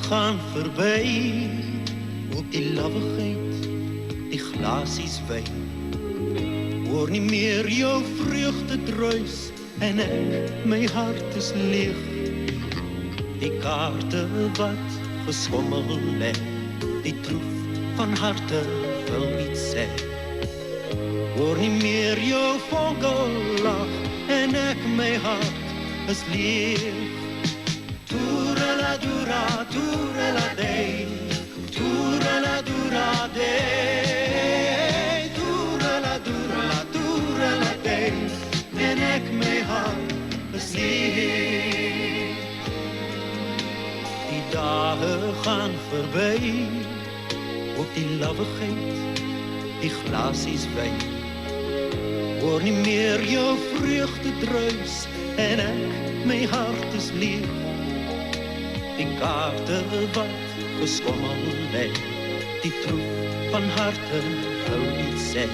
gaan verby, ook die lawwigheid, die glasies wyn. Hoor nie meer jou vreugde druis, en ek, my hart is leeg. Die kaarte wat geskommel lê, die troef van harte wil iets sê. Hoor nie meer jou vogellag, en ek, my hart is leeg. Toerela-doera, toerela-dee, toerela-doera-dee, toerela-doera, toerela-dee, en ek, my hart is leeg. Die dae gaan verby, ook die lawwigheid, die glasies wyn. Hoor nie meer jou vreugde druis, en ek, my hart is leeg. Die kaarte wat geskommel lê, die troef van harte wil iets sê.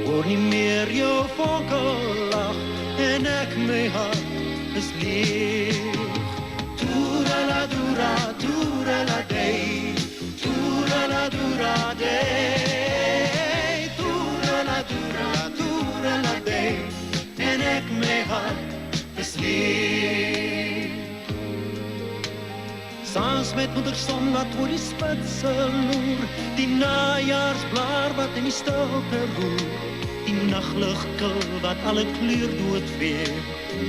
Hoor nie meer jou vogellag, en ek, my hart is leeg. Toerela-doera, toerela-dee, toerela-doera-dee, toerela-doera, toerela-dee, en ek, my hart is leeg. Saans met moeder son wat oor die spitse loer, die najaarsblaar wat in die stilte roer, die nachtligkel wat alle kleur doodweer,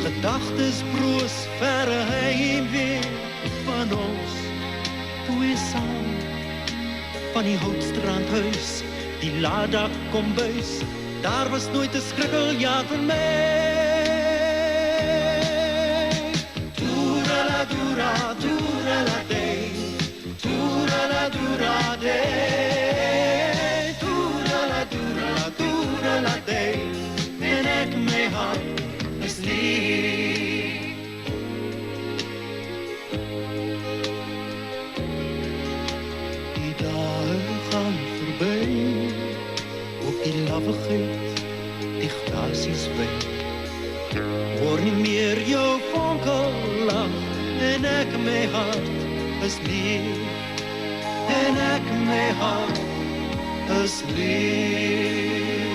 gedagtes broos verre heen weer, van ons twee saam, van die houtstrandhuis, die laaddak kombuis, daar was nooit 'n skrikkeljaar vir my. Toerela-doera, toerela-dee, toerela-doera-dee, toerela-doera, toerela-dee, en ek, my hart is leeg. Die dae gaan verby, ook die lawwigheid, die glasies wyn. Hoor nie meer jou vogellag, en ek, my hart is leeg, en ek, my hart is leeg.